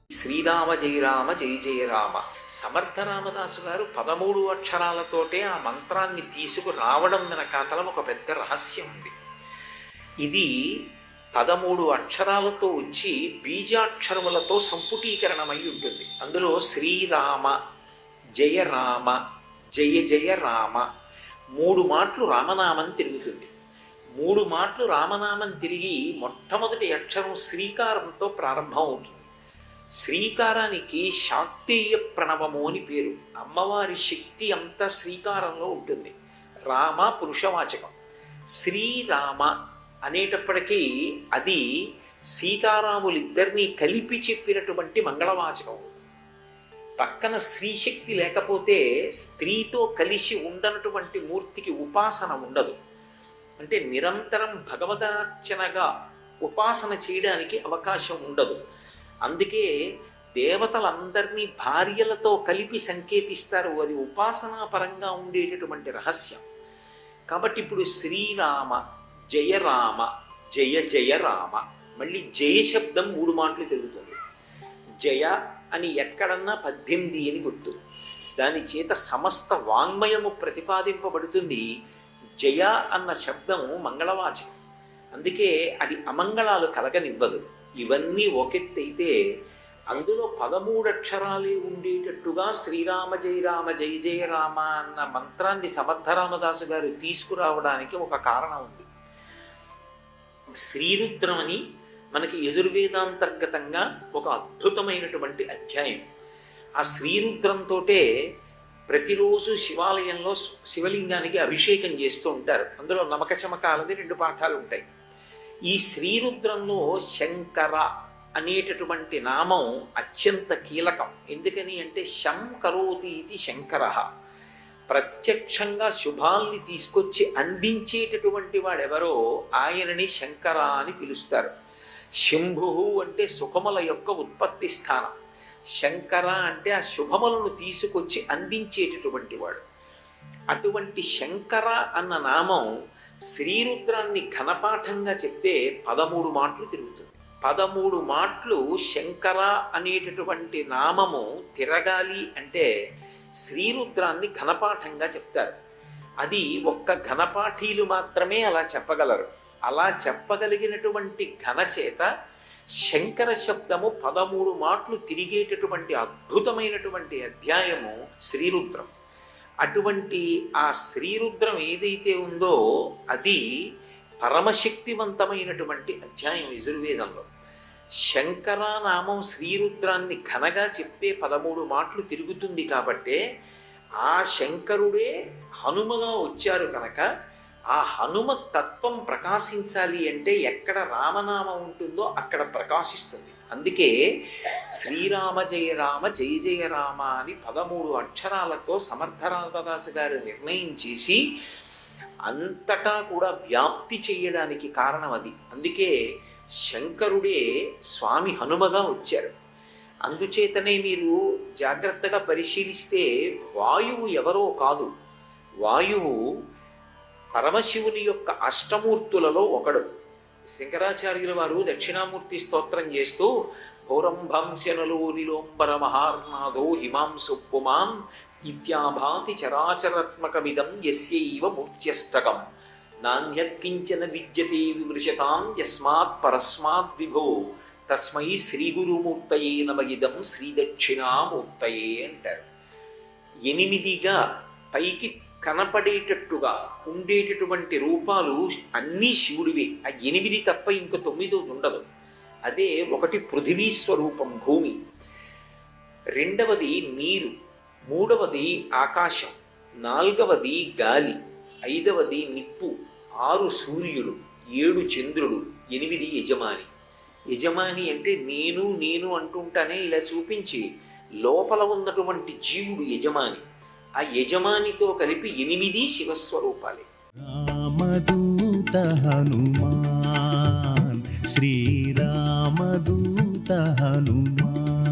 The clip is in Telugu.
శ్రీరామ జయ రామ జయ జయ రామ. సమర్థ రామదాసు గారు 13 అక్షరాలతోటే ఆ మంత్రాన్ని తీసుకురావడం వెనకాతల ఒక పెద్ద రహస్యం ఉంది. ఇది 13 అక్షరాలతో వచ్చి బీజాక్షరములతో సంపుటీకరణమై ఉంటుంది. అందులో శ్రీరామ జయ రామ జయ జయ రామ 3 మాటలు రామనామం తిరుగుతుంది. 3 మాటలు రామనామం తిరిగి మొట్టమొదటి అక్షరం శ్రీకారంతో ప్రారంభం అవుతుంది. శ్రీకారానికి శాక్తేయ ప్రణవము అని పేరు. అమ్మవారి శక్తి అంతా శ్రీకారంలో ఉంటుంది. రామ పురుషవాచకం. శ్రీరామ అనేటప్పటికీ అది సీతారాములిద్దరినీ కలిపి చెప్పినటువంటి మంగళవాచకం. పక్కన స్త్రీశక్తి లేకపోతే స్త్రీతో కలిసి ఉండనటువంటి మూర్తికి ఉపాసన ఉండదు. అంటే నిరంతరం భగవదార్చనగా ఉపాసన చేయడానికి అవకాశం ఉండదు. అందుకే దేవతలందరినీ భార్యలతో కలిపి సంకేతిస్తారు. అది ఉపాసనా పరంగా ఉండేటటువంటి రహస్యం. కాబట్టి ఇప్పుడు శ్రీరామ జయ రామ జయ జయ రామ, మళ్ళీ జయ శబ్దం 3 మాటలు తిరుగుతుంది. జయ అని ఎక్కడన్నా 18 అని గుర్తు. దాని చేత సమస్త వాంగ్మయము ప్రతిపాదింపబడుతుంది. జయ అన్న శబ్దము మంగళవాచకం. అందుకే అది అమంగళాలు కలగనివ్వదు. ఇవన్నీ ఒకెత్తైతే అందులో 13 అక్షరాలే ఉండేటట్టుగా శ్రీరామ జయ రామ జయ జయ రామ అన్న మంత్రాన్ని సమర్థరామదాసు గారు తీసుకురావడానికి ఒక కారణం ఉంది. శ్రీరుద్రం అని మనకి యజుర్వేదాంతర్గతంగా ఒక అద్భుతమైనటువంటి అధ్యాయం. ఆ శ్రీరుద్రంతో ప్రతిరోజు శివాలయంలో శివలింగానికి అభిషేకం చేస్తూ ఉంటారు. అందులో నమక చమకాలది 2 పాఠాలు ఉంటాయి. ఈ శ్రీరుద్రంలో శంకర అనేటటువంటి నామం అత్యంత కీలకం. ఎందుకని అంటే శం కరోతి ఇది శంకర, ప్రత్యక్షంగా శుభాల్ని తీసుకొచ్చి అందించేటటువంటి వాడెవరో ఆయనని శంకర అని పిలుస్తారు. శంభు అంటే సుఖముల యొక్క ఉత్పత్తి స్థానం. శంకర అంటే ఆ శుభములను తీసుకొచ్చి అందించేటటువంటి వాడు. అటువంటి శంకర అన్న నామం శ్రీరుద్రాన్ని ఘనపాఠంగా చెప్తే 13 మాటలు తిరుగుతుంది. 13 మాటలు శంకర అనేటటువంటి నామము తిరగాలి అంటే శ్రీరుద్రాన్ని ఘనపాఠంగా చెప్తారు. అది ఒక్క ఘనపాఠీలు మాత్రమే అలా చెప్పగలరు. అలా చెప్పగలిగినటువంటి ఘన చేత శంకర శబ్దము 13 మాటలు తిరిగేటటువంటి అద్భుతమైనటువంటి అధ్యాయము శ్రీరుద్రం. అటువంటి ఆ శ్రీరుద్రం ఏదైతే ఉందో అది పరమశక్తివంతమైనటువంటి అధ్యాయం యజుర్వేదంలో. శంకర నామం శ్రీరుద్రాన్ని ఘనగా చెప్తే 13 మాటలు తిరుగుతుంది. కాబట్టే ఆ శంకరుడే హనుమగా వచ్చారు కనుక ఆ హనుమ తత్వం ప్రకాశించాలి అంటే ఎక్కడ రామనామం ఉంటుందో అక్కడ ప్రకాశిస్తుంది. అందుకే శ్రీరామ జయ రామ జయ జయ రామ అని 13 అక్షరాలతో సమర్థరామదాసు గారు నిర్ణయం చేసి అంతటా కూడా వ్యాప్తి చేయడానికి కారణం అది. అందుకే శంకరుడే స్వామి హనుమగా వచ్చారు. అందుచేతనే మీరు జాగ్రత్తగా పరిశీలిస్తే వాయువు ఎవరో కాదు. వాయువు పరమశివుని యొక్క అష్టమూర్తులలో ఒకడు. శంకరాచార్యుల వారు దక్షిణామూర్తి స్తోత్రం చేస్తూ భౌరంభంశనలో నిలోంబర మహార్నాథో హిమాంసు పుమాం ఇత్యాభాతి చరాచరాత్మకమిదం యస్యైవ మూర్త్యష్టకం నాణ్యత్కించన విద్యతే విమృశతాం యస్మాత్ పరస్మాత్ విభో తస్మై శ్రీ గురుమూర్తయే నమయిదం శ్రీదక్షిణామూర్తయే అంటారు. 8గా పైకి కనపడేటట్టుగా ఉండేటటువంటి రూపాలు అన్నీ శివుడివే. ఆ 8 తప్ప ఇంక 9 ఉండదు. అదే ఒకటి పృథివీ స్వరూపం భూమి, 2వది నీరు, 3వది ఆకాశం, 4వది గాలి, 5వది నిప్పు, 6 సూర్యుడు, 7 చంద్రుడు, 8 యజమాని. యజమాని అంటే నేను నేను అంటుంటానే ఇలా చూపించి లోపల ఉన్నటువంటి జీవుడు యజమాని. ఆ యజమానితో కలిపి 8 శివస్వరూపాలే. రామదూత హనుమాన్ శ్రీరామదూత హనుమాన్.